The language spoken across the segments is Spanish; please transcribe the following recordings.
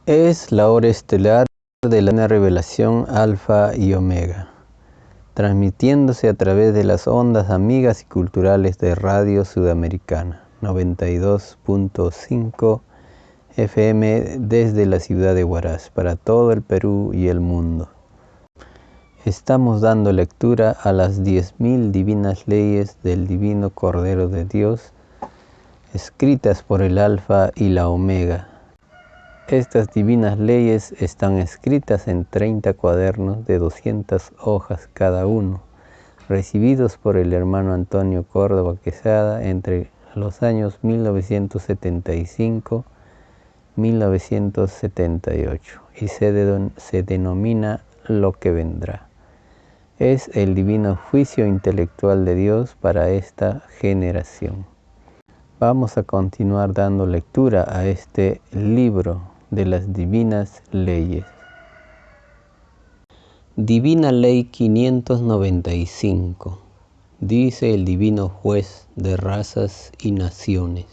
Es la hora estelar de la revelación Alfa y Omega, transmitiéndose a través de las ondas amigas y culturales de Radio Sudamericana, 92.5 FM desde la ciudad de Huaraz, para todo el Perú y el mundo. Estamos dando lectura a las 10.000 divinas leyes del Divino Cordero de Dios, escritas por el Alfa y la Omega. Estas divinas leyes están escritas en 30 cuadernos de 200 hojas cada uno, recibidos por el hermano Antonio Córdoba Quesada entre los años 1975-1978 y se denomina Lo que vendrá. Es el divino juicio intelectual de Dios para esta generación. Vamos a continuar dando lectura a este libro de las divinas leyes. Divina Ley 595. Dice el divino juez de razas y naciones.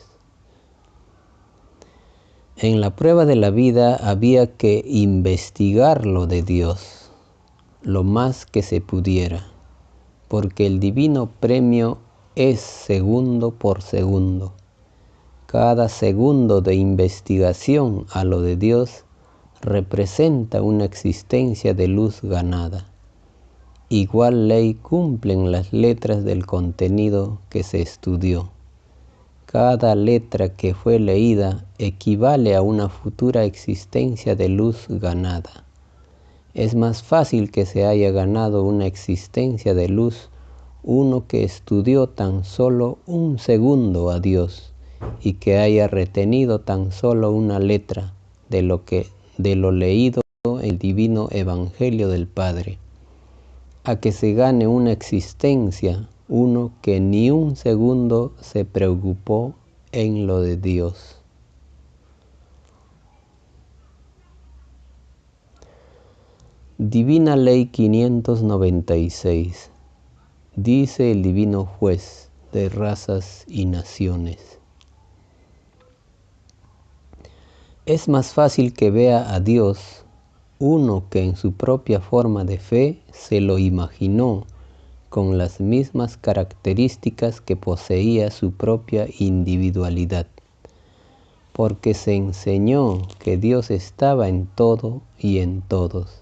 En la prueba de la vida había que investigar lo de Dios, lo más que se pudiera, porque el divino premio es segundo por segundo. Cada segundo de investigación a lo de Dios representa una existencia de luz ganada. Igual ley cumplen las letras del contenido que se estudió. Cada letra que fue leída equivale a una futura existencia de luz ganada. Es más fácil que se haya ganado una existencia de luz uno que estudió tan solo un segundo a Dios y que haya retenido tan solo una letra de lo leído en el divino Evangelio del Padre, a que se gane una existencia uno que ni un segundo se preocupó en lo de Dios. Divina Ley 596. Dice el divino juez de razas y naciones. Es más fácil que vea a Dios uno que en su propia forma de fe se lo imaginó con las mismas características que poseía su propia individualidad, porque se enseñó que Dios estaba en todo y en todos,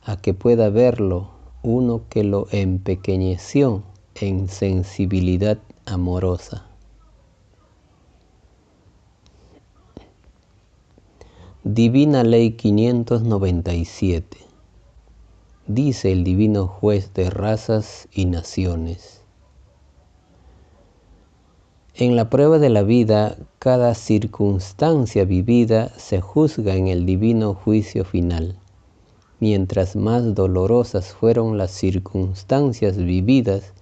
a que pueda verlo uno que lo empequeñeció en sensibilidad amorosa. Divina Ley 597. Dice el divino juez de razas y naciones. En la prueba de la vida, cada circunstancia vivida se juzga en el divino juicio final. Mientras más dolorosas fueron las circunstancias vividas,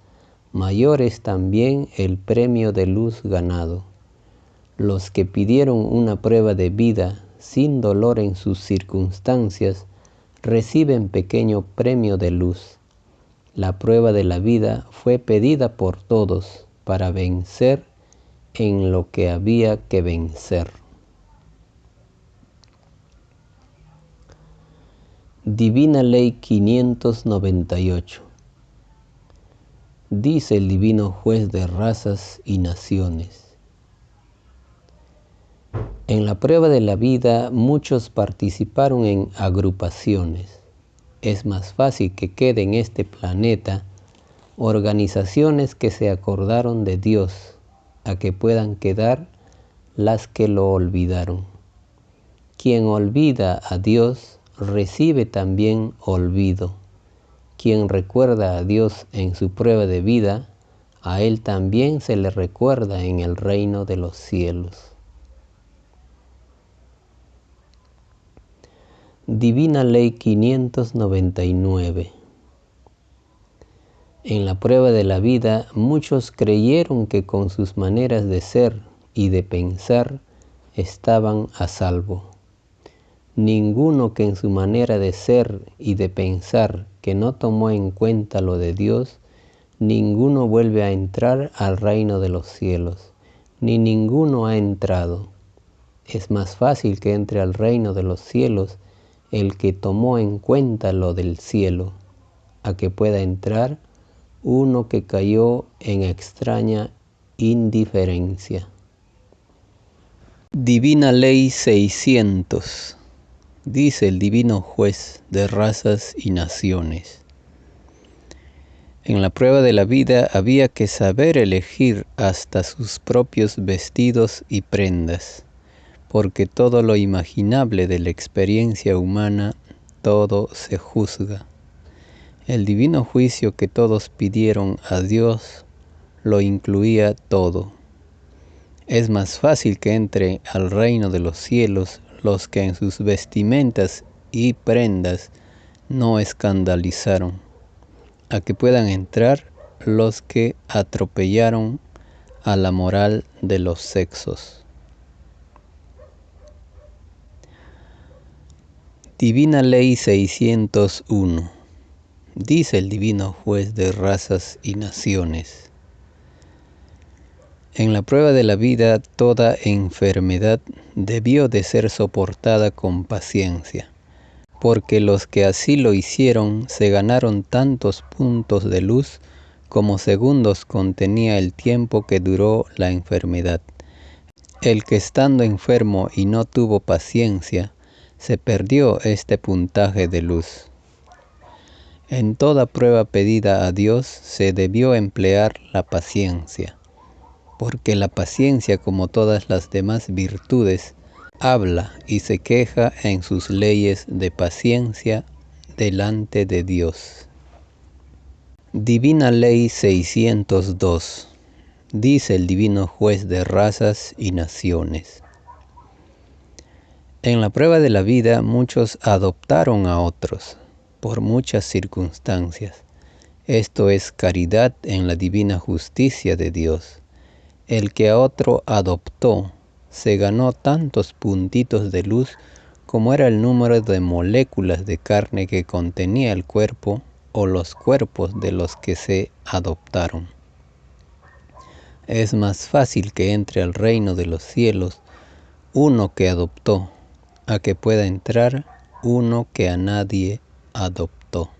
mayor es también el premio de luz ganado. Los que pidieron una prueba de vida sin dolor en sus circunstancias, reciben pequeño premio de luz. La prueba de la vida fue pedida por todos para vencer en lo que había que vencer. Divina Ley 598. Dice el divino juez de razas y naciones. En la prueba de la vida muchos participaron en agrupaciones. Es más fácil que quede en este planeta organizaciones que se acordaron de Dios, a que puedan quedar las que lo olvidaron. Quien olvida a Dios recibe también olvido. Quien recuerda a Dios en su prueba de vida, a Él también se le recuerda en el reino de los cielos. Divina Ley 599. En la prueba de la vida, muchos creyeron que con sus maneras de ser y de pensar estaban a salvo. Ninguno que en su manera de ser y de pensar que no tomó en cuenta lo de Dios, ninguno vuelve a entrar al reino de los cielos, ni ninguno ha entrado. Es más fácil que entre al reino de los cielos el que tomó en cuenta lo del cielo, a que pueda entrar uno que cayó en extraña indiferencia. Divina Ley 600. Dice el divino juez de razas y naciones. En la prueba de la vida había que saber elegir hasta sus propios vestidos y prendas, porque todo lo imaginable de la experiencia humana, todo se juzga. El divino juicio que todos pidieron a Dios lo incluía todo. Es más fácil que entre al reino de los cielos los que en sus vestimentas y prendas no escandalizaron, a que puedan entrar los que atropellaron a la moral de los sexos. Divina Ley 601. Dice el divino juez de razas y naciones. En la prueba de la vida toda enfermedad debió de ser soportada con paciencia, porque los que así lo hicieron se ganaron tantos puntos de luz como segundos contenía el tiempo que duró la enfermedad. El que estando enfermo y no tuvo paciencia, se perdió este puntaje de luz. En toda prueba pedida a Dios se debió emplear la paciencia, porque la paciencia, como todas las demás virtudes, habla y se queja en sus leyes de paciencia delante de Dios. Divina Ley 602. Dice el divino juez de razas y naciones. En la prueba de la vida muchos adoptaron a otros, por muchas circunstancias. Esto es caridad en la divina justicia de Dios. El que a otro adoptó se ganó tantos puntitos de luz como era el número de moléculas de carne que contenía el cuerpo o los cuerpos de los que se adoptaron. Es más fácil que entre al reino de los cielos uno que adoptó, a que pueda entrar uno que a nadie adoptó.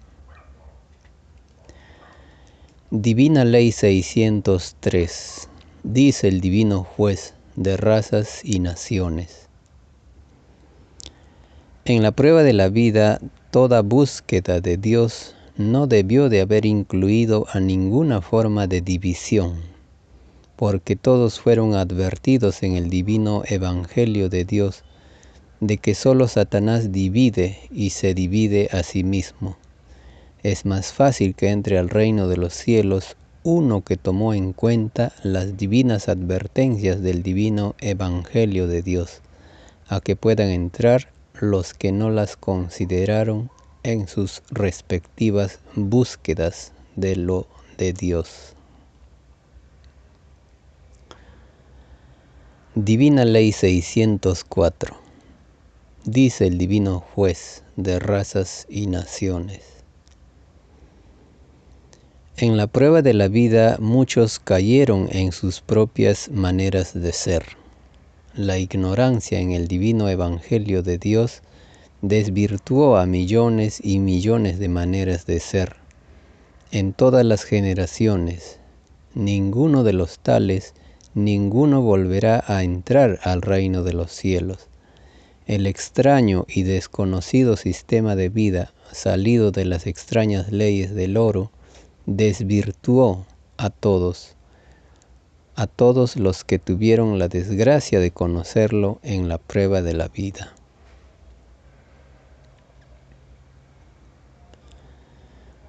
Divina Ley 603. Dice el divino juez de razas y naciones. En la prueba de la vida, toda búsqueda de Dios no debió de haber incluido a ninguna forma de división, porque todos fueron advertidos en el divino Evangelio de Dios de que solo Satanás divide y se divide a sí mismo. Es más fácil que entre al reino de los cielos uno que tomó en cuenta las divinas advertencias del divino Evangelio de Dios, a que puedan entrar los que no las consideraron en sus respectivas búsquedas de lo de Dios. Divina Ley 604. Dice el divino juez de razas y naciones. En la prueba de la vida muchos cayeron en sus propias maneras de ser. La ignorancia en el divino Evangelio de Dios desvirtuó a millones y millones de maneras de ser. En todas las generaciones, ninguno de los tales, ninguno volverá a entrar al reino de los cielos. El extraño y desconocido sistema de vida salido de las extrañas leyes del oro desvirtuó a todos los que tuvieron la desgracia de conocerlo en la prueba de la vida.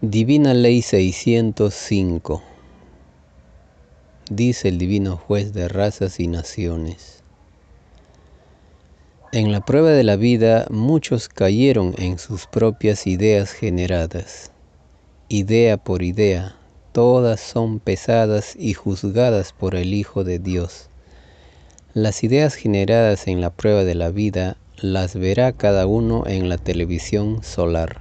Divina Ley 605. Dice el divino juez de razas y naciones. En la prueba de la vida muchos cayeron en sus propias ideas generadas. Idea por idea, todas son pesadas y juzgadas por el Hijo de Dios. Las ideas generadas en la prueba de la vida las verá cada uno en la televisión solar.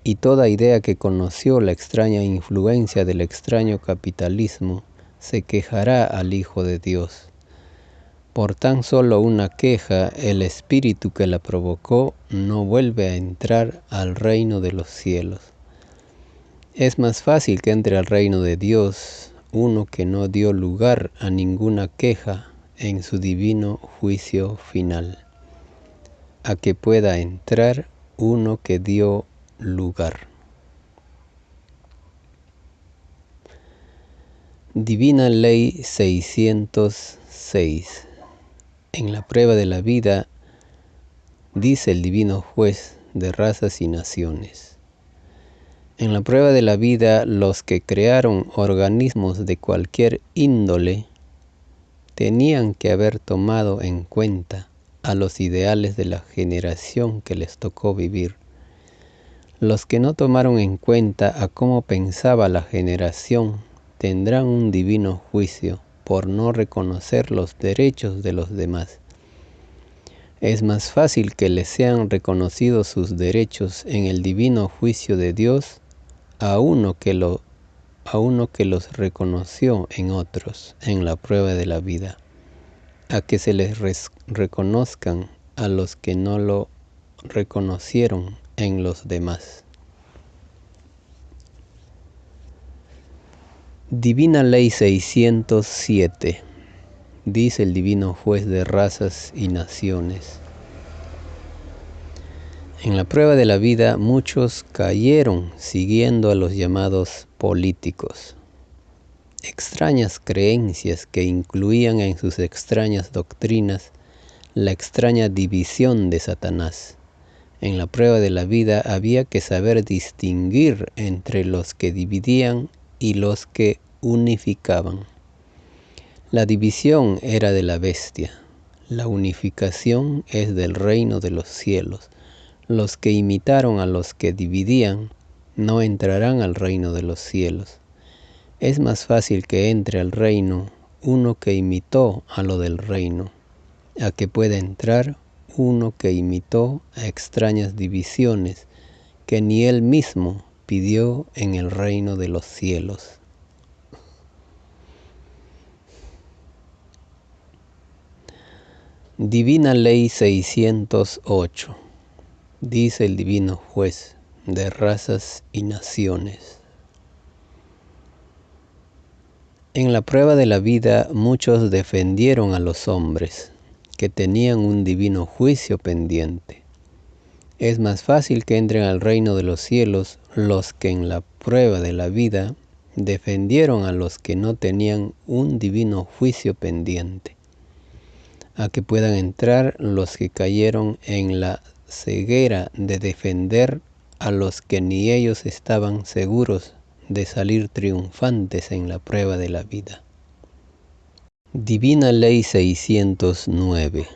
Y toda idea que conoció la extraña influencia del extraño capitalismo se quejará al Hijo de Dios, Por tan solo una queja, el espíritu que la provocó no vuelve a entrar al reino de los cielos. Es más fácil que entre al reino de Dios uno que no dio lugar a ninguna queja en su divino juicio final, a que pueda entrar uno que dio lugar. Divina Ley 606. En la prueba de la vida, dice el divino juez de razas y naciones. En la prueba de la vida, los que crearon organismos de cualquier índole tenían que haber tomado en cuenta a los ideales de la generación que les tocó vivir. Los que no tomaron en cuenta a cómo pensaba la generación tendrán un divino juicio por no reconocer los derechos de los demás. Es más fácil que les sean reconocidos sus derechos en el divino juicio de Dios a uno que los reconoció en otros en la prueba de la vida, a que se les reconozcan a los que no lo reconocieron en los demás. Divina Ley 607. Dice el divino juez de razas y naciones. En la prueba de la vida muchos cayeron siguiendo a los llamados políticos. Extrañas creencias que incluían en sus extrañas doctrinas la extraña división de Satanás. En la prueba de la vida había que saber distinguir entre los que dividían y los que unificaban. La división era de la bestia, la unificación es del reino de los cielos. Los que imitaron a los que dividían no entrarán al reino de los cielos. Es más fácil que entre al reino uno que imitó a lo del reino, a que pueda entrar uno que imitó a extrañas divisiones que ni él mismo pidió en el reino de los cielos. Divina Ley 608. Dice el divino juez de razas y naciones. En la prueba de la vida muchos defendieron a los hombres que tenían un divino juicio pendiente. Es más fácil que entren al reino de los cielos los que en la prueba de la vida defendieron a los que no tenían un divino juicio pendiente, a que puedan entrar los que cayeron en la ceguera de defender a los que ni ellos estaban seguros de salir triunfantes en la prueba de la vida. Divina Ley 609.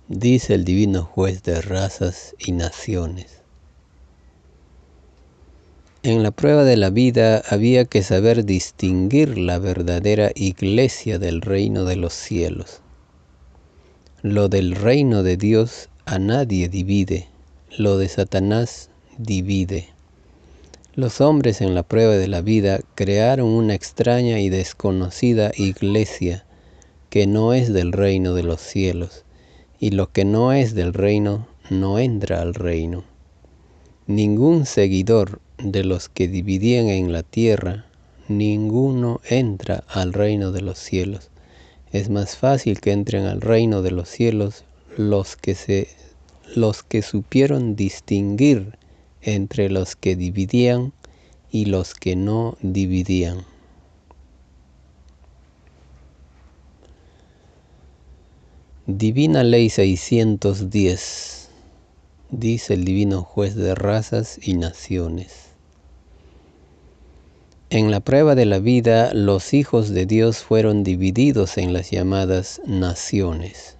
Dice el divino juez de razas y naciones. En la prueba de la vida había que saber distinguir la verdadera iglesia del reino de los cielos. Lo del reino de Dios a nadie divide, lo de Satanás divide. Los hombres en la prueba de la vida crearon una extraña y desconocida iglesia que no es del reino de los cielos, y lo que no es del reino no entra al reino. Ningún seguidor de los que dividían en la tierra, ninguno entra al reino de los cielos. Es más fácil que entren al reino de los cielos los que supieron distinguir entre los que dividían y los que no dividían. Divina Ley 610. Dice el divino juez de razas y naciones. En la prueba de la vida, los hijos de Dios fueron divididos en las llamadas naciones.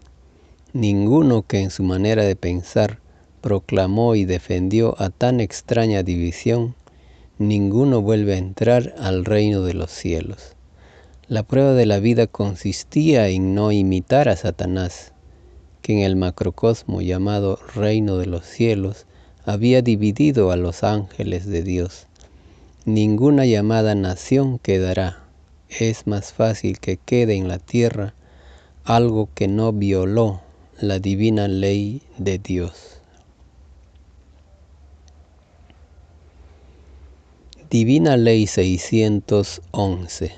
Ninguno que en su manera de pensar proclamó y defendió a tan extraña división, ninguno vuelve a entrar al reino de los cielos. La prueba de la vida consistía en no imitar a Satanás, que en el macrocosmo llamado reino de los cielos había dividido a los ángeles de Dios. Ninguna llamada nación quedará. Es más fácil que quede en la tierra algo que no violó la divina ley de Dios. Divina Ley 611,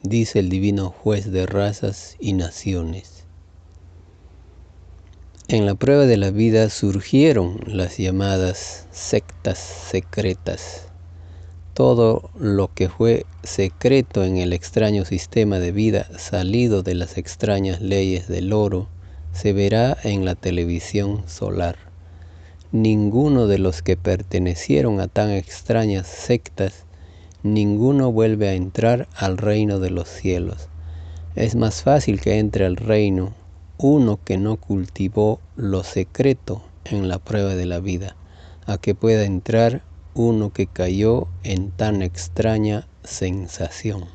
dice el Divino Juez de razas y naciones. En la prueba de la vida surgieron las llamadas sectas secretas. Todo lo que fue secreto en el extraño sistema de vida salido de las extrañas leyes del oro se verá en la televisión solar. Ninguno de los que pertenecieron a tan extrañas sectas, ninguno vuelve a entrar al reino de los cielos. Es más fácil que entre al reino uno que no cultivó lo secreto en la prueba de la vida, a que pueda entrar uno que cayó en tan extraña sensación.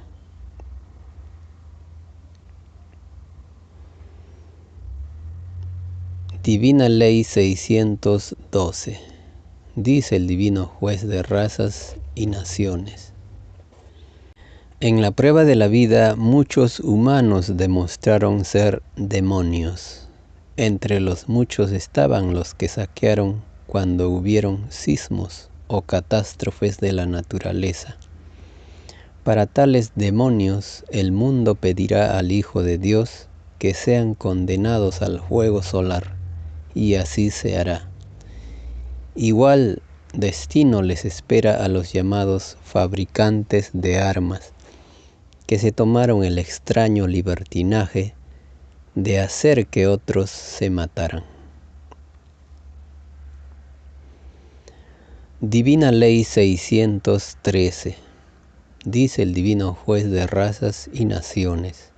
Divina Ley 612, dice el Divino Juez de razas y naciones. En la prueba de la vida muchos humanos demostraron ser demonios. Entre los muchos estaban los que saquearon cuando hubieron sismos o catástrofes de la naturaleza. Para tales demonios el mundo pedirá al Hijo de Dios que sean condenados al fuego solar, y así se hará. Igual destino les espera a los llamados fabricantes de armas, que se tomaron el extraño libertinaje de hacer que otros se mataran. Divina Ley 613, dice el Divino Juez de razas y naciones.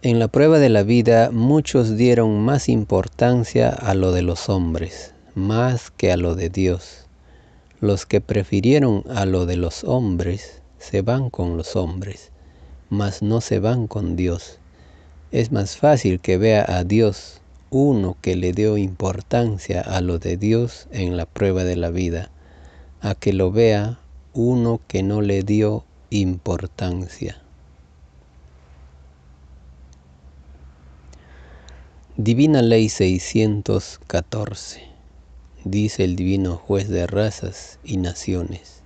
En la prueba de la vida muchos dieron más importancia a lo de los hombres, más que a lo de Dios. Los que prefirieron a lo de los hombres se van con los hombres, mas no se van con Dios. Es más fácil que vea a Dios uno que le dio importancia a lo de Dios en la prueba de la vida, a que lo vea uno que no le dio importancia. Divina Ley 614, dice el Divino Juez de razas y naciones.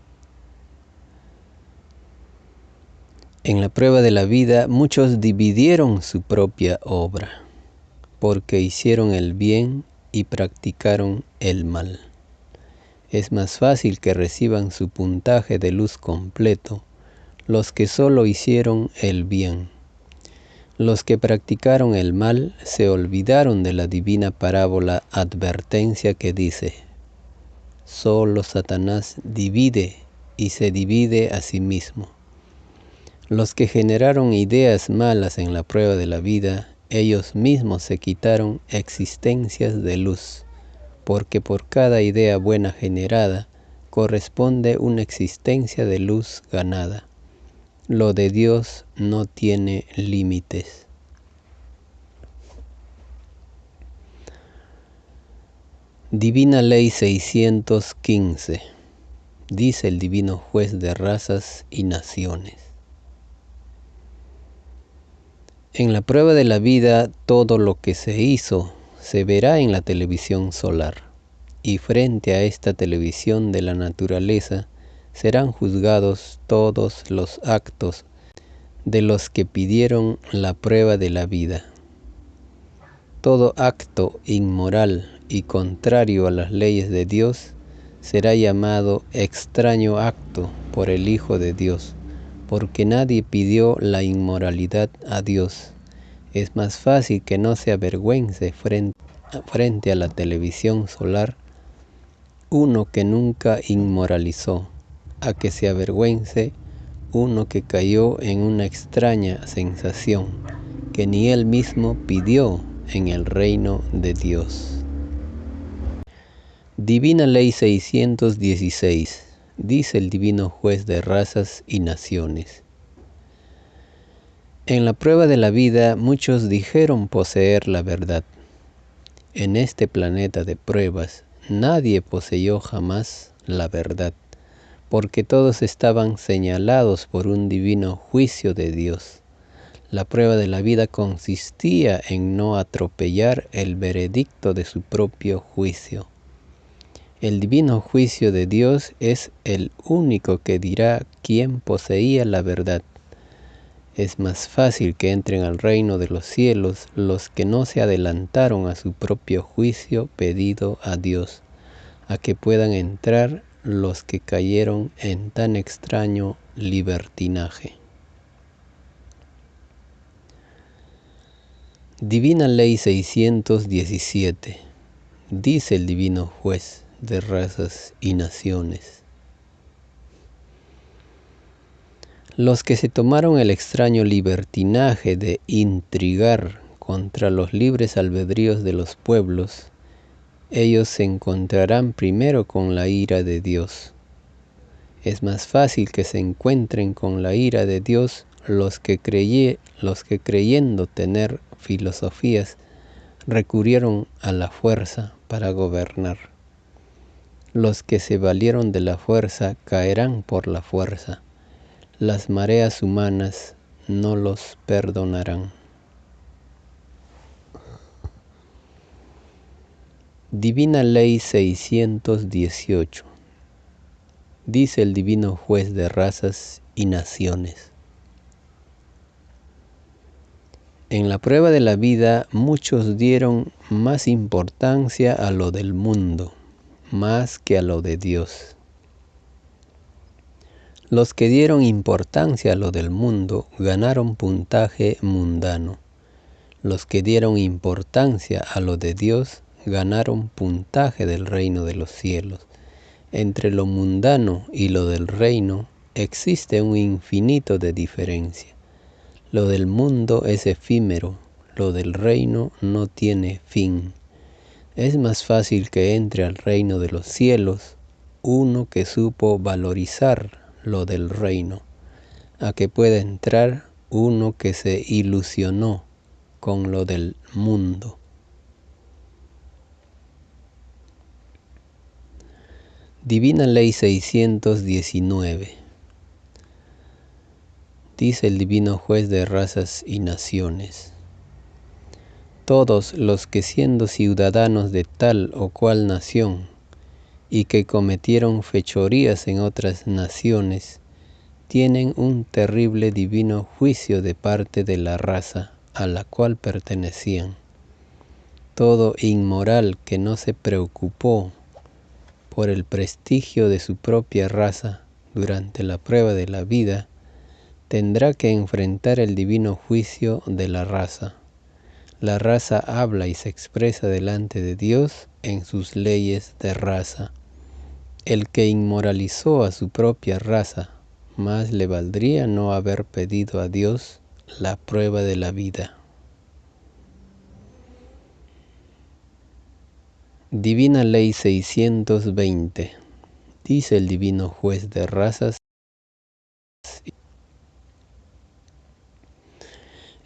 En la prueba de la vida muchos dividieron su propia obra, porque hicieron el bien y practicaron el mal. Es más fácil que reciban su puntaje de luz completo los que solo hicieron el bien. Los que practicaron el mal se olvidaron de la divina parábola advertencia que dice: solo Satanás divide y se divide a sí mismo. Los que generaron ideas malas en la prueba de la vida, ellos mismos se quitaron existencias de luz, porque por cada idea buena generada corresponde una existencia de luz ganada. Lo de Dios no tiene límites. Divina Ley 615, dice el Divino Juez de razas y naciones. En la prueba de la vida todo lo que se hizo se verá en la televisión solar, y frente a esta televisión de la naturaleza serán juzgados todos los actos de los que pidieron la prueba de la vida. Todo acto inmoral y contrario a las leyes de Dios será llamado extraño acto por el Hijo de Dios, porque nadie pidió la inmoralidad a Dios. Es más fácil que no se avergüence frente a la televisión solar uno que nunca inmoralizó, a que se avergüence uno que cayó en una extraña sensación que ni él mismo pidió en el reino de Dios. Divina Ley 616, dice el Divino Juez de razas y naciones. En la prueba de la vida muchos dijeron poseer la verdad. En este planeta de pruebas nadie poseyó jamás la verdad, porque todos estaban señalados por un divino juicio de Dios. La prueba de la vida consistía en no atropellar el veredicto de su propio juicio. El divino juicio de Dios es el único que dirá quién poseía la verdad. Es más fácil que entren al reino de los cielos los que no se adelantaron a su propio juicio pedido a Dios, a que puedan entrar los que cayeron en tan extraño libertinaje. Divina Ley 617. Dice el divino juez de razas y naciones: los que se tomaron el extraño libertinaje de intrigar contra los libres albedríos de los pueblos, ellos se encontrarán primero con la ira de Dios. Es más fácil que se encuentren con la ira de Dios los que creyendo tener filosofías recurrieron a la fuerza para gobernar. Los que se valieron de la fuerza caerán por la fuerza. Las mareas humanas no los perdonarán. Divina Ley 618. Dice el divino juez de razas y naciones: en la prueba de la vida muchos dieron más importancia a lo del mundo, más que a lo de Dios. Los que dieron importancia a lo del mundo ganaron puntaje mundano. Los que dieron importancia a lo de Dios ganaron puntaje del reino de los cielos. Entre lo mundano y lo del reino existe un infinito de diferencia. Lo del mundo es efímero, lo del reino no tiene fin. Es más fácil que entre al reino de los cielos uno que supo valorizar lo del reino, a que pueda entrar uno que se ilusionó con lo del mundo. Divina Ley 619. Dice el divino juez de razas y naciones: todos los que siendo ciudadanos de tal o cual nación y que cometieron fechorías en otras naciones, tienen un terrible divino juicio de parte de la raza a la cual pertenecían. Todo inmoral que no se preocupó por el prestigio de su propia raza durante la prueba de la vida, tendrá que enfrentar el divino juicio de la raza. La raza habla y se expresa delante de Dios en sus leyes de raza. El que inmoralizó a su propia raza, más le valdría no haber pedido a Dios la prueba de la vida. Divina Ley 620. Dice el divino juez de razas: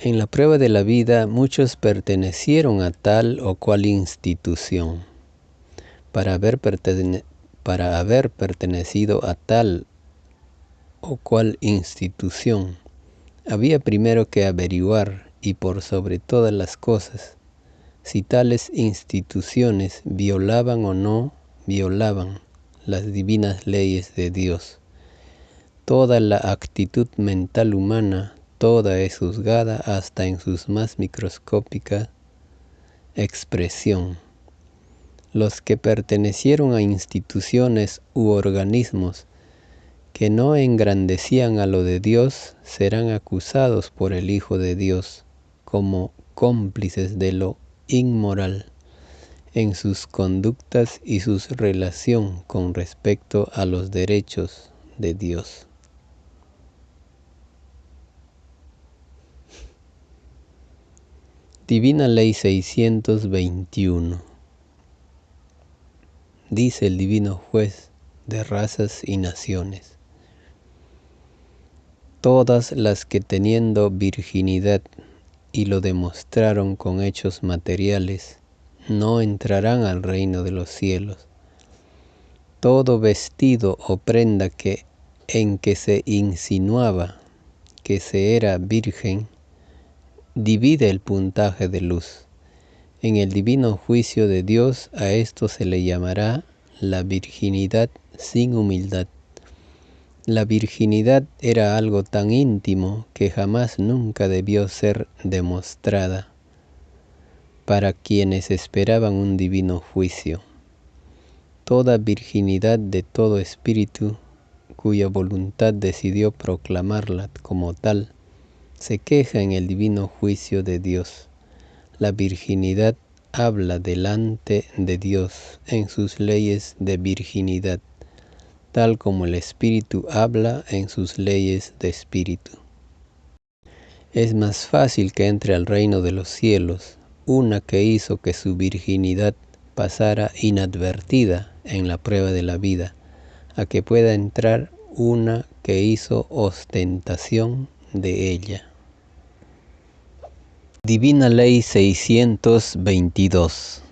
en la prueba de la vida muchos pertenecieron a tal o cual institución. Para haber pertenecido a tal o cual institución, había primero que averiguar, y por sobre todas las cosas, si tales instituciones violaban o no violaban las divinas leyes de Dios. Toda la actitud mental humana, toda es juzgada hasta en sus más microscópica expresión. Los que pertenecieron a instituciones u organismos que no engrandecían a lo de Dios serán acusados por el Hijo de Dios como cómplices de lo inmoral en sus conductas y su relación con respecto a los derechos de Dios. Divina Ley 621. Dice el divino juez de razas y naciones: todas las que teniendo virginidad y lo demostraron con hechos materiales, no entrarán al reino de los cielos. Todo vestido o prenda en que se insinuaba que se era virgen, divide el puntaje de luz. En el divino juicio de Dios a esto se le llamará la virginidad sin humildad. La virginidad era algo tan íntimo que jamás nunca debió ser demostrada para quienes esperaban un divino juicio. Toda virginidad de todo espíritu cuya voluntad decidió proclamarla como tal, se queja en el divino juicio de Dios. La virginidad habla delante de Dios en sus leyes de virginidad, tal como el espíritu habla en sus leyes de espíritu. Es más fácil que entre al reino de los cielos una que hizo que su virginidad pasara inadvertida en la prueba de la vida, a que pueda entrar una que hizo ostentación de ella. Divina Ley 622.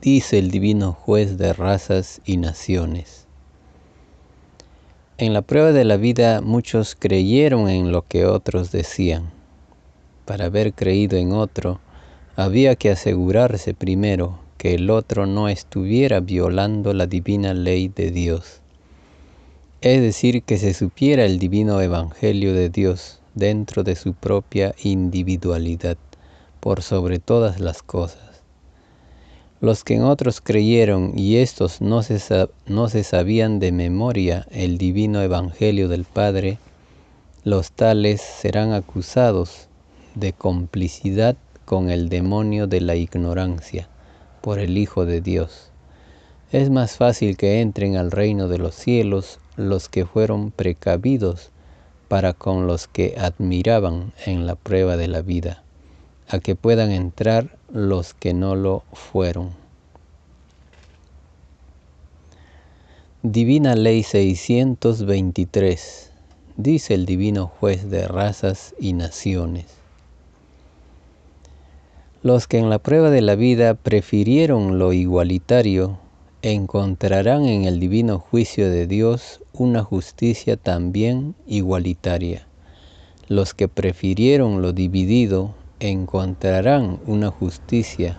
Dice el divino juez de razas y naciones. En la prueba de la vida muchos creyeron en lo que otros decían. Para haber creído en otro, había que asegurarse primero que el otro no estuviera violando la divina ley de Dios. Es decir, que se supiera el divino evangelio de Dios dentro de su propia individualidad, por sobre todas las cosas. Los que en otros creyeron y estos no se sabían de memoria el divino evangelio del Padre, los tales serán acusados de complicidad con el demonio de la ignorancia por el Hijo de Dios. Es más fácil que entren al reino de los cielos los que fueron precavidos para con los que admiraban en la prueba de la vida, a que puedan entrar los que no lo fueron. Divina Ley 623. Dice el divino juez de razas y naciones. Los que en la prueba de la vida prefirieron lo igualitario, encontrarán en el divino juicio de Dios una justicia también igualitaria. Los que prefirieron lo dividido, encontrarán una justicia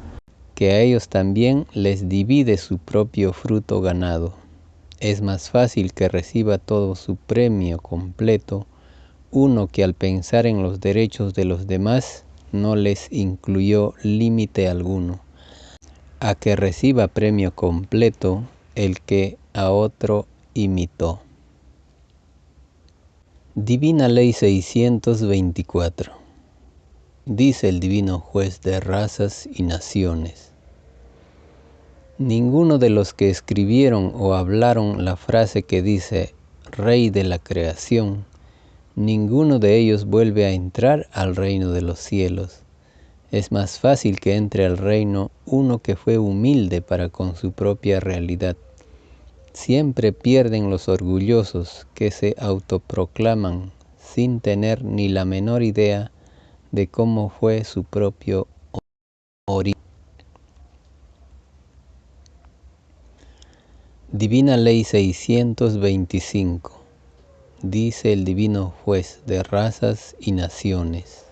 que a ellos también les divide su propio fruto ganado. Es más fácil que reciba todo su premio completo uno que al pensar en los derechos de los demás no les incluyó límite alguno, a que reciba premio completo el que a otro imitó. Divina Ley 624. Dice el divino juez de razas y naciones. Ninguno de los que escribieron o hablaron la frase que dice Rey de la creación, ninguno de ellos vuelve a entrar al reino de los cielos. Es más fácil que entre al reino uno que fue humilde para con su propia realidad. Siempre pierden los orgullosos que se autoproclaman sin tener ni la menor idea de cómo fue su propio origen. Divina Ley 625. Dice el divino juez de razas y naciones.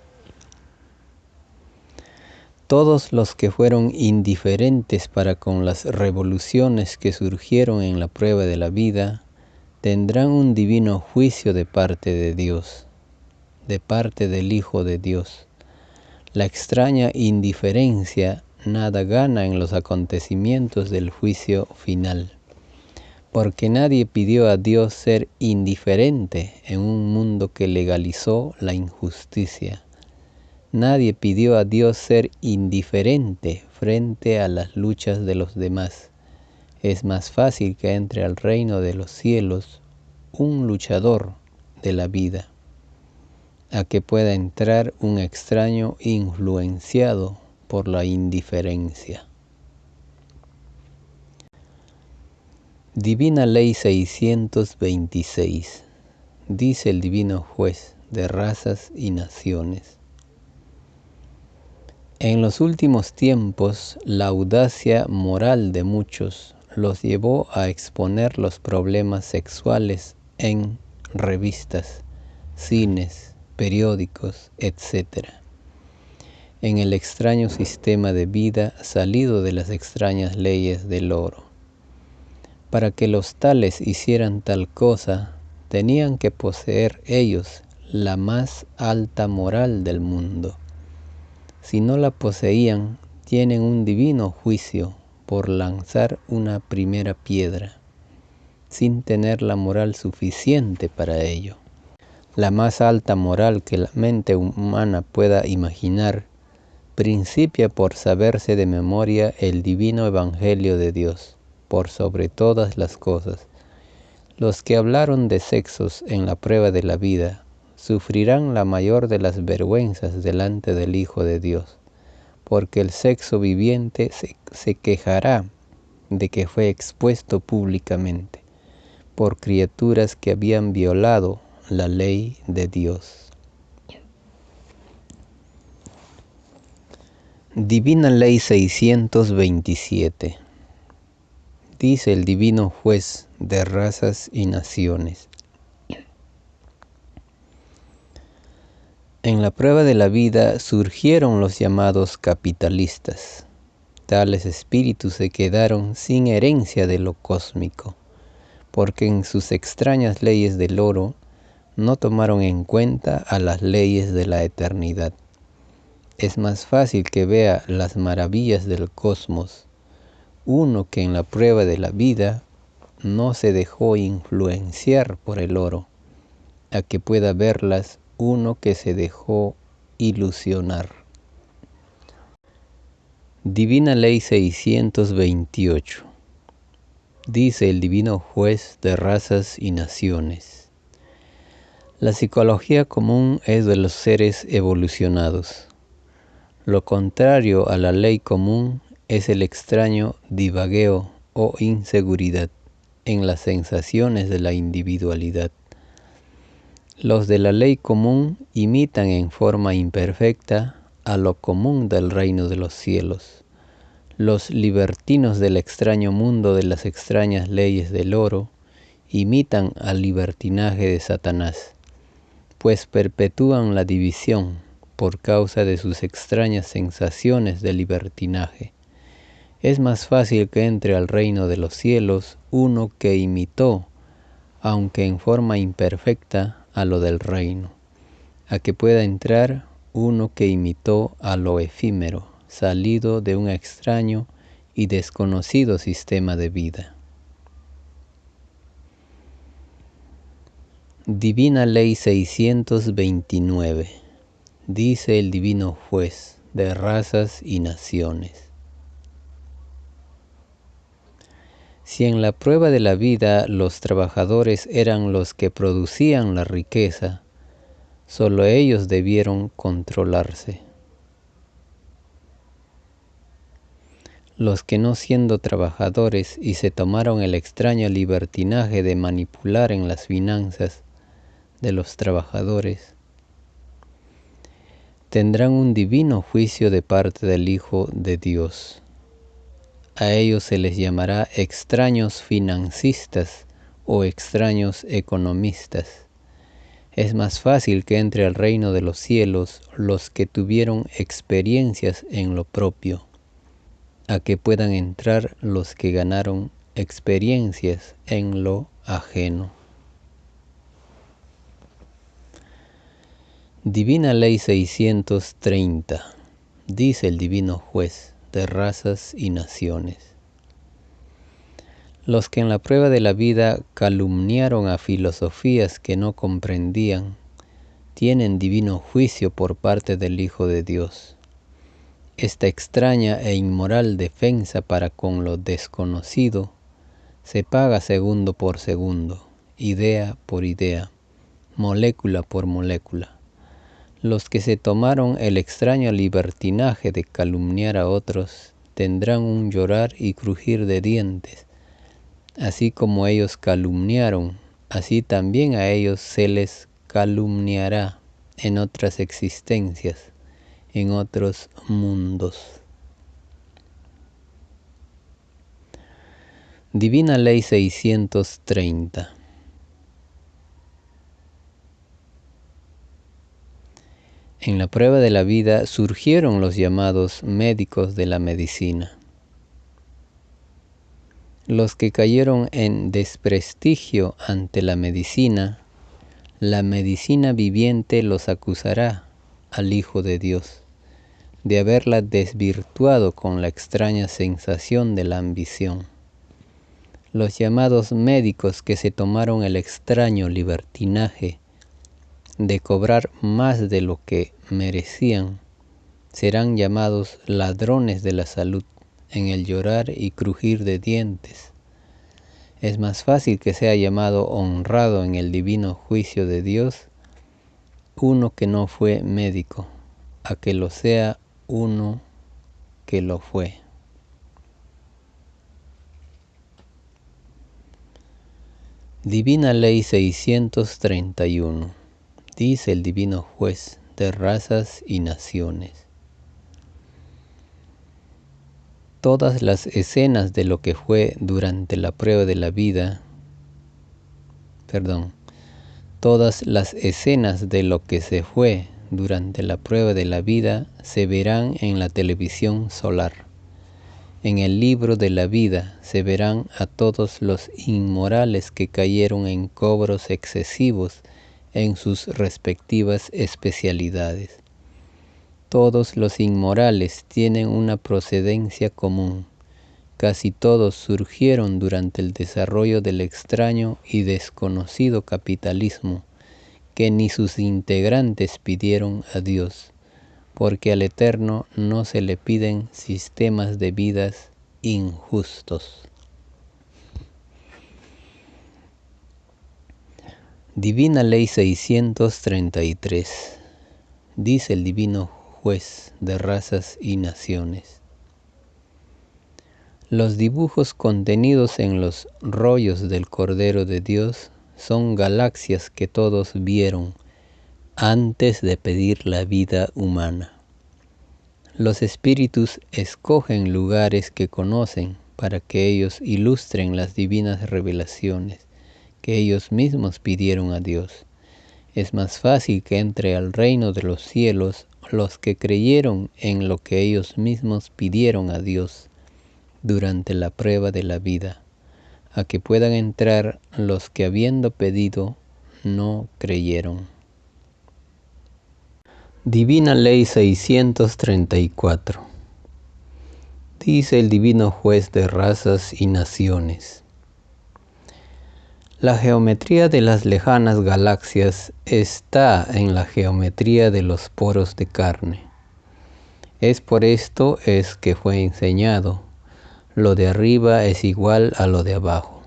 Todos los que fueron indiferentes para con las revoluciones que surgieron en la prueba de la vida, tendrán un divino juicio de parte de Dios, de parte del Hijo de Dios. La extraña indiferencia nada gana en los acontecimientos del juicio final, porque nadie pidió a Dios ser indiferente en un mundo que legalizó la injusticia. Nadie pidió a Dios ser indiferente frente a las luchas de los demás. Es más fácil que entre al reino de los cielos un luchador de la vida, a que pueda entrar un extraño influenciado por la indiferencia. Divina Ley 626. Dice el divino juez de razas y naciones. En los últimos tiempos, la audacia moral de muchos los llevó a exponer los problemas sexuales en revistas, cines, periódicos, etc. en el extraño sistema de vida salido de las extrañas leyes del oro. Para que los tales hicieran tal cosa, tenían que poseer ellos la más alta moral del mundo. Si no la poseían, tienen un divino juicio por lanzar una primera piedra, sin tener la moral suficiente para ello. La más alta moral que la mente humana pueda imaginar principia por saberse de memoria el divino Evangelio de Dios, por sobre todas las cosas. Los que hablaron de sexos en la prueba de la vida sufrirán la mayor de las vergüenzas delante del Hijo de Dios, porque el sexo viviente se quejará de que fue expuesto públicamente por criaturas que habían violado la ley de Dios. Divina Ley 627. Dice el Divino Juez de razas y naciones: en la prueba de la vida surgieron los llamados capitalistas. Tales espíritus se quedaron sin herencia de lo cósmico, porque en sus extrañas leyes del oro no tomaron en cuenta a las leyes de la eternidad. Es más fácil que vea las maravillas del cosmos uno que en la prueba de la vida no se dejó influenciar por el oro, a que pueda verlas uno que se dejó ilusionar. Divina Ley 628. Dice el Divino Juez de razas y naciones: la psicología común es de los seres evolucionados. Lo contrario a la ley común es el extraño divagueo o inseguridad en las sensaciones de la individualidad. Los de la ley común imitan en forma imperfecta a lo común del reino de los cielos. Los libertinos del extraño mundo de las extrañas leyes del oro imitan al libertinaje de Satanás, pues perpetúan la división por causa de sus extrañas sensaciones de libertinaje. Es más fácil que entre al reino de los cielos uno que imitó, aunque en forma imperfecta, a lo del reino, a que pueda entrar uno que imitó a lo efímero, salido de un extraño y desconocido sistema de vida. Divina Ley 629. Dice el Divino Juez de razas y naciones: si en la prueba de la vida los trabajadores eran los que producían la riqueza, solo ellos debieron controlarse. Los que no siendo trabajadores y se tomaron el extraño libertinaje de manipular en las finanzas de los trabajadores, tendrán un divino juicio de parte del Hijo de Dios. A ellos se les llamará extraños financistas o extraños economistas. Es más fácil que entre al reino de los cielos los que tuvieron experiencias en lo propio, a que puedan entrar los que ganaron experiencias en lo ajeno. Divina Ley 630. Dice el Divino Juez de razas y naciones: los que en la prueba de la vida calumniaron a filosofías que no comprendían, tienen divino juicio por parte del Hijo de Dios. Esta extraña e inmoral defensa para con lo desconocido se paga segundo por segundo, idea por idea, molécula por molécula. Los que se tomaron el extraño libertinaje de calumniar a otros tendrán un llorar y crujir de dientes. Así como ellos calumniaron, así también a ellos se les calumniará en otras existencias, en otros mundos. Divina Ley 630. En la prueba de la vida surgieron los llamados médicos de la medicina. Los que cayeron en desprestigio ante la medicina viviente los acusará al Hijo de Dios de haberla desvirtuado con la extraña sensación de la ambición. Los llamados médicos que se tomaron el extraño libertinaje de cobrar más de lo que merecían, serán llamados ladrones de la salud en el llorar y crujir de dientes. Es más fácil que sea llamado honrado en el divino juicio de Dios uno que no fue médico, a que lo sea uno que lo fue. Divina Ley 631. Dice el divino juez de razas y naciones. Todas las escenas de lo que fue durante la prueba de la vida, todas las escenas de lo que se fue durante la prueba de la vida se verán en la televisión solar. En el libro de la vida se verán a todos los inmorales que cayeron en cobros excesivos en sus respectivas especialidades. Todos los inmorales tienen una procedencia común. Casi todos surgieron durante el desarrollo del extraño y desconocido capitalismo que ni sus integrantes pidieron a Dios, porque al Eterno no se le piden sistemas de vidas injustos. Divina Ley 633. Dice el divino juez de razas y naciones. Los dibujos contenidos en los rollos del Cordero de Dios son galaxias que todos vieron antes de pedir la vida humana. Los espíritus escogen lugares que conocen para que ellos ilustren las divinas revelaciones que ellos mismos pidieron a Dios. Es más fácil que entre al reino de los cielos los que creyeron en lo que ellos mismos pidieron a Dios durante la prueba de la vida, a que puedan entrar los que habiendo pedido no creyeron. Divina Ley 634. Dice el divino juez de razas y naciones. La geometría de las lejanas galaxias está en la geometría de los poros de carne. Es por esto que fue enseñado, lo de arriba es igual a lo de abajo.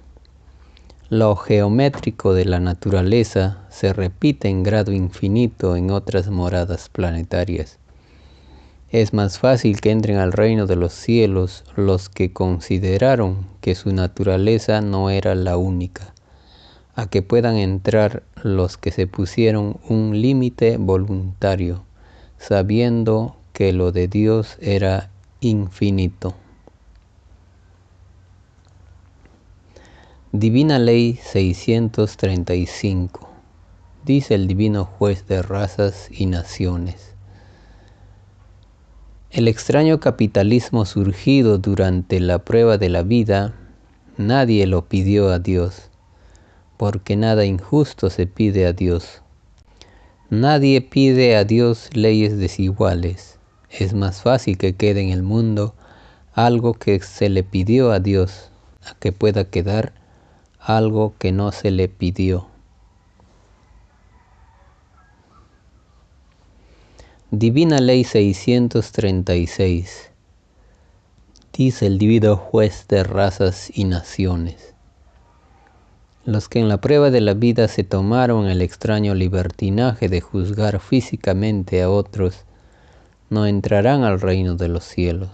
Lo geométrico de la naturaleza se repite en grado infinito en otras moradas planetarias. Es más fácil que entren al reino de los cielos los que consideraron que su naturaleza no era la única, a que puedan entrar los que se pusieron un límite voluntario, sabiendo que lo de Dios era infinito. Divina Ley 635. Dice el divino juez de razas y naciones. El extraño capitalismo surgido durante la prueba de la vida, nadie lo pidió a Dios, porque nada injusto se pide a Dios. Nadie pide a Dios leyes desiguales. Es más fácil que quede en el mundo algo que se le pidió a Dios, a que pueda quedar algo que no se le pidió. Divina Ley 636. Dice el divino juez de razas y naciones. Los que en la prueba de la vida se tomaron el extraño libertinaje de juzgar físicamente a otros, no entrarán al reino de los cielos.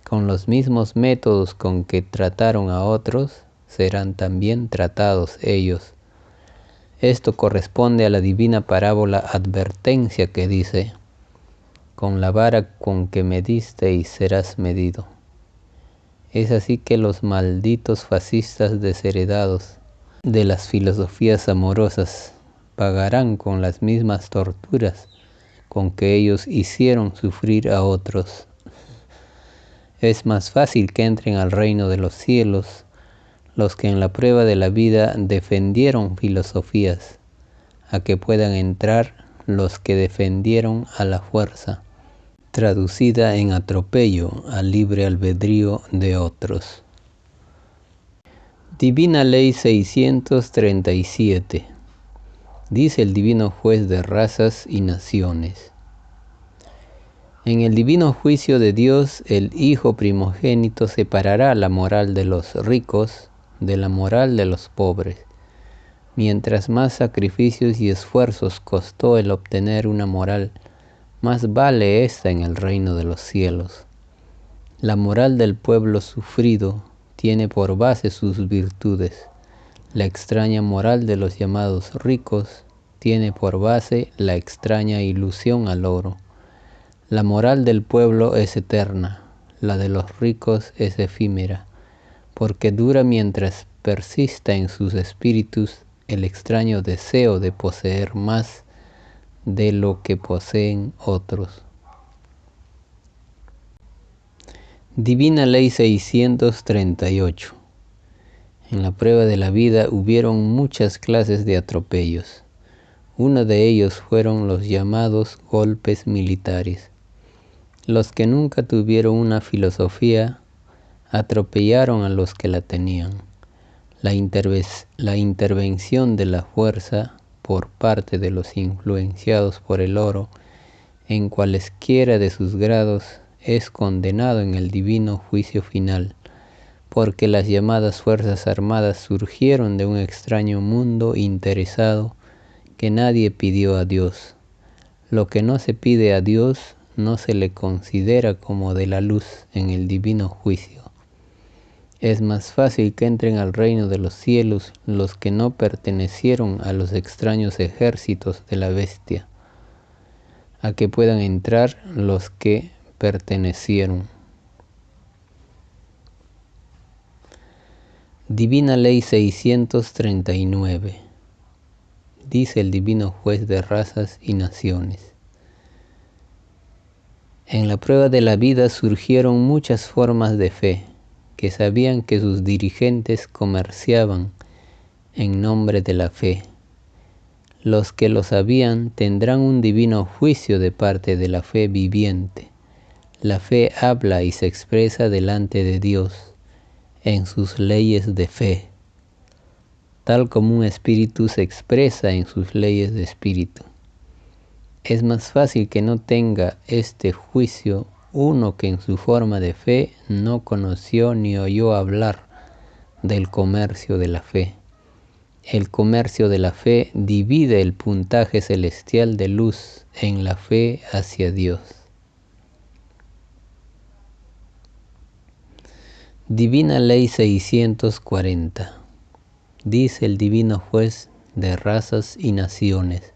Con los mismos métodos con que trataron a otros, serán también tratados ellos. Esto corresponde a la divina parábola advertencia que dice: con la vara con que medisteis serás medido. Es así que los malditos fascistas desheredados de las filosofías amorosas pagarán con las mismas torturas con que ellos hicieron sufrir a otros. Es más fácil que entren al reino de los cielos los que en la prueba de la vida defendieron filosofías, a que puedan entrar los que defendieron a la fuerza, traducida en atropello al libre albedrío de otros. Divina Ley 637. Dice el Divino Juez de razas y naciones. En el divino juicio de Dios, el Hijo primogénito separará la moral de los ricos de la moral de los pobres. Mientras más sacrificios y esfuerzos costó el obtener una moral, más vale esta en el reino de los cielos. La moral del pueblo sufrido tiene por base sus virtudes. La extraña moral de los llamados ricos tiene por base la extraña ilusión al oro. La moral del pueblo es eterna, la de los ricos es efímera, porque dura mientras persista en sus espíritus el extraño deseo de poseer más de lo que poseen otros. Divina Ley 638. En la prueba de la vida hubieron muchas clases de atropellos. Uno de ellos fueron los llamados golpes militares. Los que nunca tuvieron una filosofía atropellaron a los que la tenían. La intervención de la fuerza por parte de los influenciados por el oro en cualesquiera de sus grados es condenado en el divino juicio final, porque las llamadas fuerzas armadas surgieron de un extraño mundo interesado que nadie pidió a Dios. Lo que no se pide a Dios no se le considera como de la luz en el divino juicio. Es más fácil que entren al reino de los cielos los que no pertenecieron a los extraños ejércitos de la bestia, a que puedan entrar los que pertenecieron. Divina Ley 639. Dice el Divino Juez de razas y naciones. En la prueba de la vida surgieron muchas formas de fe, que sabían que sus dirigentes comerciaban en nombre de la fe. Los que lo sabían tendrán un divino juicio de parte de la fe viviente. La fe habla y se expresa delante de Dios en sus leyes de fe, tal como un espíritu se expresa en sus leyes de espíritu. Es más fácil que no tenga este juicio uno que en su forma de fe no conoció ni oyó hablar del comercio de la fe. El comercio de la fe divide el puntaje celestial de luz en la fe hacia Dios. Divina Ley 640. Dice el Divino Juez de razas y naciones.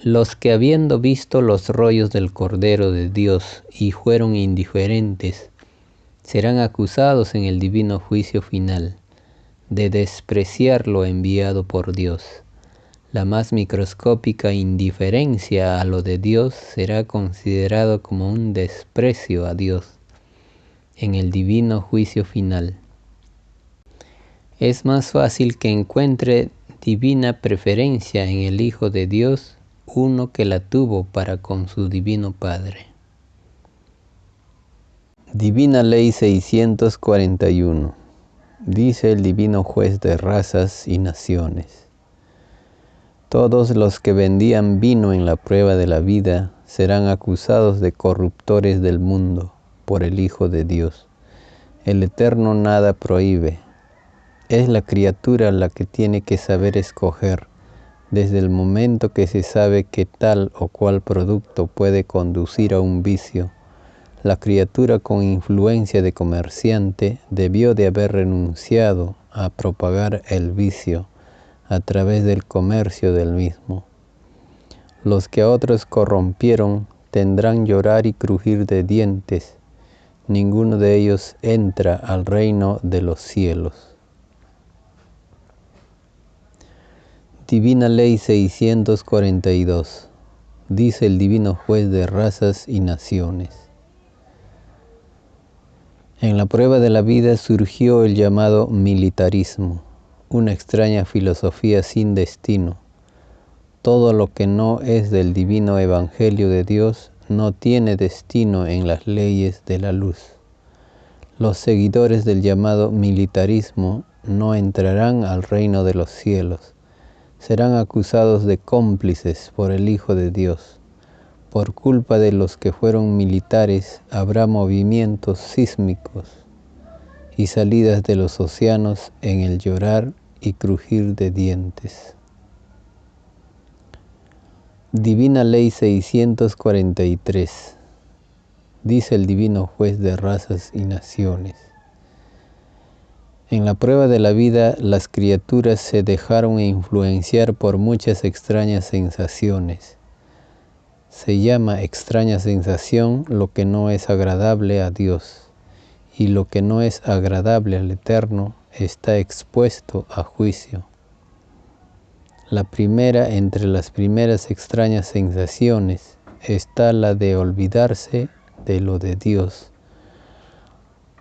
Los que habiendo visto los rollos del Cordero de Dios y fueron indiferentes, serán acusados en el divino juicio final de despreciar lo enviado por Dios. La más microscópica indiferencia a lo de Dios será considerado como un desprecio a Dios en el divino juicio final. Es más fácil que encuentre divina preferencia en el Hijo de Dios uno que la tuvo para con su divino Padre. Divina Ley 641. Dice el Divino Juez de razas y naciones. Todos los que vendían vino en la prueba de la vida serán acusados de corruptores del mundo por el Hijo de Dios. El Eterno nada prohíbe. Es la criatura la que tiene que saber escoger. Desde el momento que se sabe que tal o cual producto puede conducir a un vicio, la criatura con influencia de comerciante debió de haber renunciado a propagar el vicio a través del comercio del mismo. Los que a otros corrompieron tendrán llorar y crujir de dientes. Ninguno de ellos entra al reino de los cielos. Divina Ley 642. Dice el Divino Juez de razas y naciones. En la prueba de la vida surgió el llamado militarismo, una extraña filosofía sin destino. Todo lo que no es del divino Evangelio de Dios no tiene destino en las leyes de la luz. Los seguidores del llamado militarismo no entrarán al reino de los cielos. Serán acusados de cómplices por el Hijo de Dios. Por culpa de los que fueron militares habrá movimientos sísmicos y salidas de los océanos en el llorar y crujir de dientes. Divina Ley 643. Dice el Divino Juez de razas y naciones. En la prueba de la vida, las criaturas se dejaron influenciar por muchas extrañas sensaciones. Se llama extraña sensación lo que no es agradable a Dios, y lo que no es agradable al Eterno está expuesto a juicio. La primera entre las primeras extrañas sensaciones está la de olvidarse de lo de Dios.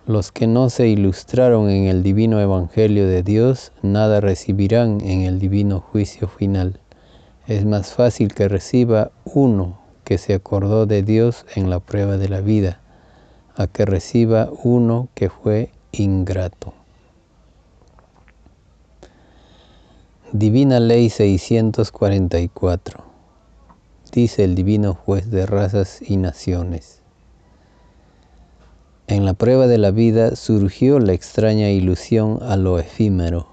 Los que no se ilustraron en el divino Evangelio de Dios, nada recibirán en el divino juicio final. Es más fácil que reciba uno que se acordó de Dios en la prueba de la vida, a que reciba uno que fue ingrato. Divina Ley 644. Dice el Divino Juez de razas y naciones. En la prueba de la vida surgió la extraña ilusión a lo efímero.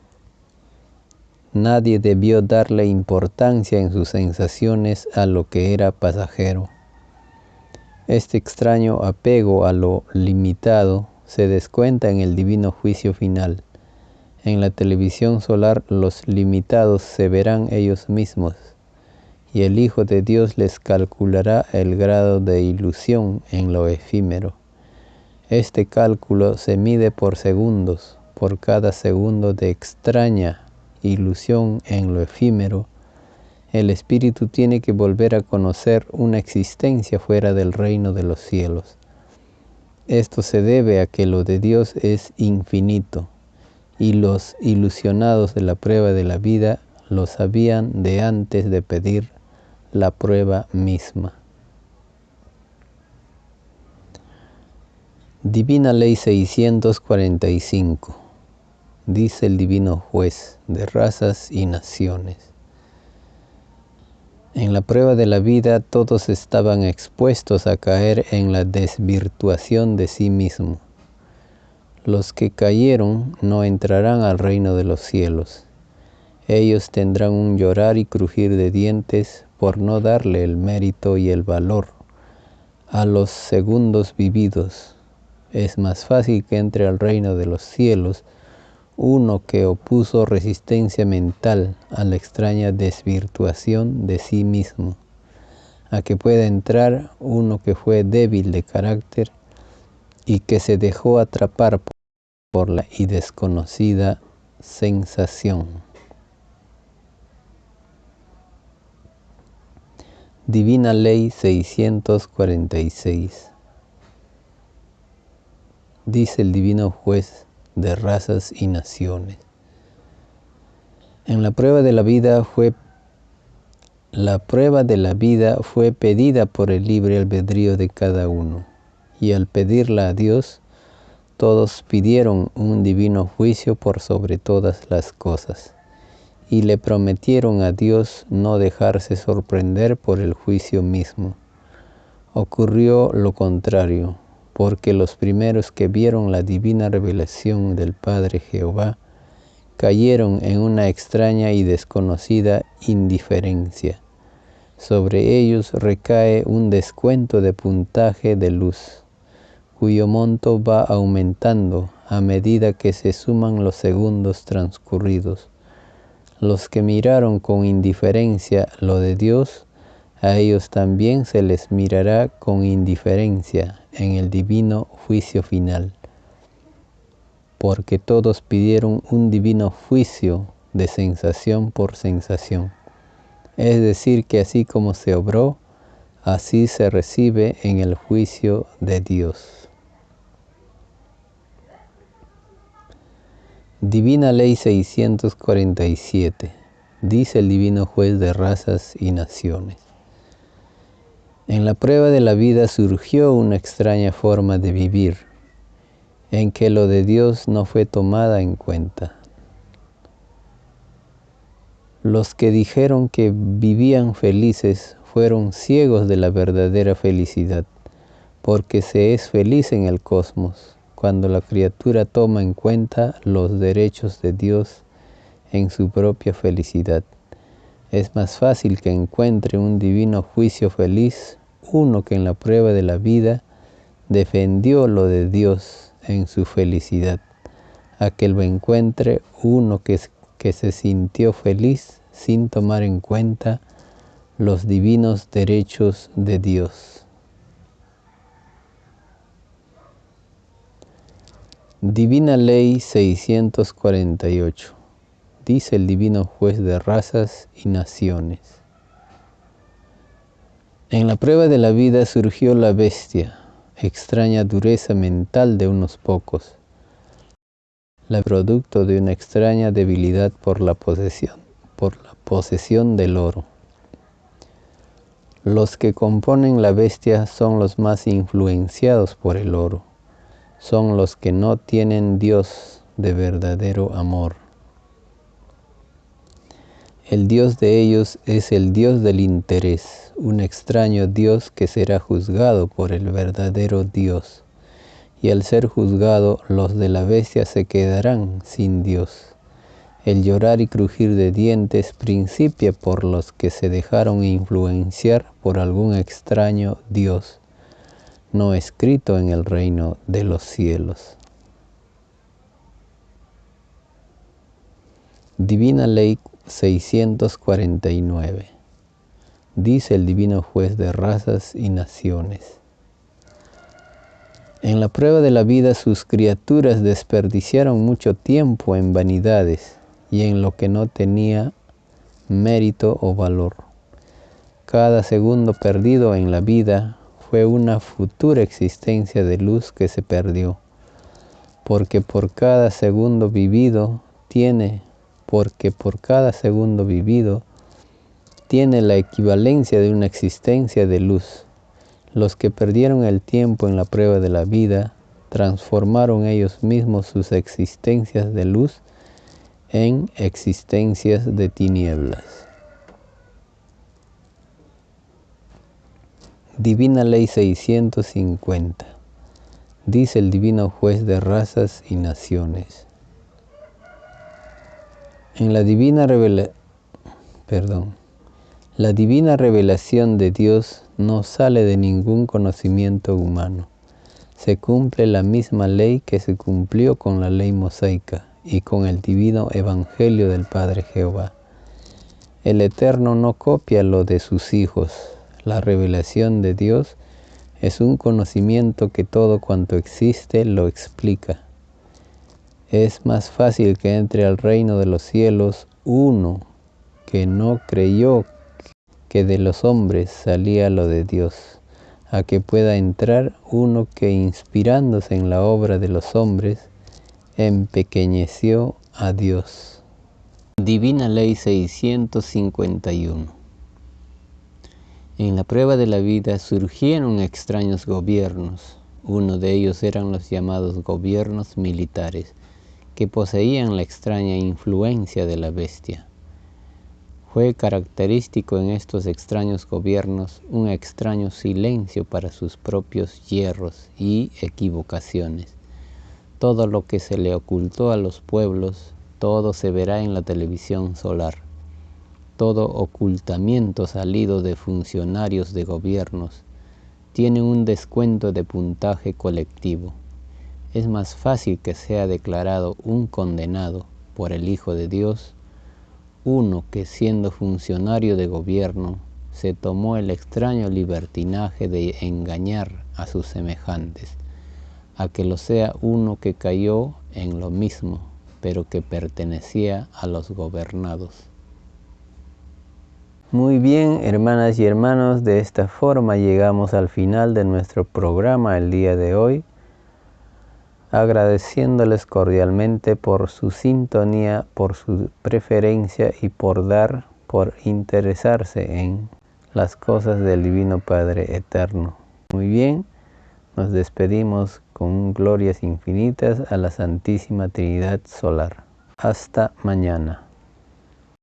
Nadie debió darle importancia en sus sensaciones a lo que era pasajero. Este extraño apego a lo limitado se descuenta en el divino juicio final. En la televisión solar los limitados se verán ellos mismos, y el Hijo de Dios les calculará el grado de ilusión en lo efímero. Este cálculo se mide por segundos. Por cada segundo de extraña ilusión en lo efímero, el espíritu tiene que volver a conocer una existencia fuera del reino de los cielos. Esto se debe a que lo de Dios es infinito, y los ilusionados de la prueba de la vida lo sabían de antes de pedir la prueba misma. Divina Ley 645. Dice el Divino Juez de razas y naciones. En la prueba de la vida todos estaban expuestos a caer en la desvirtuación de sí mismo. Los que cayeron no entrarán al reino de los cielos. Ellos tendrán un llorar y crujir de dientes por no darle el mérito y el valor a los segundos vividos. Es más fácil que entre al reino de los cielos uno que opuso resistencia mental a la extraña desvirtuación de sí mismo, a que pueda entrar uno que fue débil de carácter y que se dejó atrapar por la y desconocida sensación. Divina Ley 646. Dice el Divino Juez de razas y naciones. En la prueba de la vida fue pedida por el libre albedrío de cada uno, y al pedirla a Dios, todos pidieron un divino juicio por sobre todas las cosas, y le prometieron a Dios no dejarse sorprender por el juicio mismo. Ocurrió lo contrario, porque los primeros que vieron la divina revelación del Padre Jehová cayeron en una extraña y desconocida indiferencia. Sobre ellos recae un descuento de puntaje de luz, cuyo monto va aumentando a medida que se suman los segundos transcurridos. Los que miraron con indiferencia lo de Dios, a ellos también se les mirará con indiferencia en el divino juicio final, porque todos pidieron un divino juicio de sensación por sensación. Es decir, que así como se obró, así se recibe en el juicio de Dios. Divina Ley 647. Dice el Divino Juez de razas y naciones. En la prueba de la vida surgió una extraña forma de vivir, en que lo de Dios no fue tomada en cuenta. Los que dijeron que vivían felices fueron ciegos de la verdadera felicidad, porque se es feliz en el cosmos cuando la criatura toma en cuenta los derechos de Dios en su propia felicidad. Es más fácil que encuentre un divino juicio feliz uno que en la prueba de la vida defendió lo de Dios en su felicidad, a que lo encuentre uno que se sintió feliz sin tomar en cuenta los divinos derechos de Dios. Divina Ley 648. Dice el Divino Juez de razas y naciones. En la prueba de la vida surgió la bestia, extraña dureza mental de unos pocos, la producto de una extraña debilidad por la posesión del oro. Los que componen la bestia son los más influenciados por el oro, son los que no tienen Dios de verdadero amor. El Dios de ellos es el Dios del interés, un extraño Dios que será juzgado por el verdadero Dios. Y al ser juzgado, los de la bestia se quedarán sin Dios. El llorar y crujir de dientes principia por los que se dejaron influenciar por algún extraño Dios, no escrito en el reino de los cielos. Divina Ley 649. Dice el Divino Juez de razas y naciones. En la prueba de la vida sus criaturas desperdiciaron mucho tiempo en vanidades y en lo que no tenía mérito o valor. Cada segundo perdido en la vida fue una futura existencia de luz que se perdió, porque por cada segundo vivido tiene la equivalencia de una existencia de luz. Los que perdieron el tiempo en la prueba de la vida transformaron ellos mismos sus existencias de luz en existencias de tinieblas. Divina Ley 650. Dice el Divino Juez de razas y naciones. En la divina revelación de Dios no sale de ningún conocimiento humano. Se cumple la misma ley que se cumplió con la ley mosaica y con el divino Evangelio del Padre Jehová. El Eterno no copia lo de sus hijos. La revelación de Dios es un conocimiento que todo cuanto existe lo explica. Es más fácil que entre al reino de los cielos uno que no creyó que de los hombres salía lo de Dios, a que pueda entrar uno que inspirándose en la obra de los hombres, empequeñeció a Dios. Divina Ley 651. En la prueba de la vida surgieron extraños gobiernos. Uno de ellos eran los llamados gobiernos militares, que poseían la extraña influencia de la bestia. Fue característico en estos extraños gobiernos un extraño silencio para sus propios yerros y equivocaciones. Todo lo que se le ocultó a los pueblos, todo se verá en la televisión solar. Todo ocultamiento salido de funcionarios de gobiernos tiene un descuento de puntaje colectivo. Es más fácil que sea declarado un condenado por el Hijo de Dios uno que siendo funcionario de gobierno se tomó el extraño libertinaje de engañar a sus semejantes, a que lo sea uno que cayó en lo mismo pero que pertenecía a los gobernados. Muy bien, hermanas y hermanos, de esta forma llegamos al final de nuestro programa el día de hoy, agradeciéndoles cordialmente por su sintonía, por su preferencia y por interesarse en las cosas del Divino Padre Eterno. Muy bien, nos despedimos con glorias infinitas a la Santísima Trinidad Solar. Hasta mañana.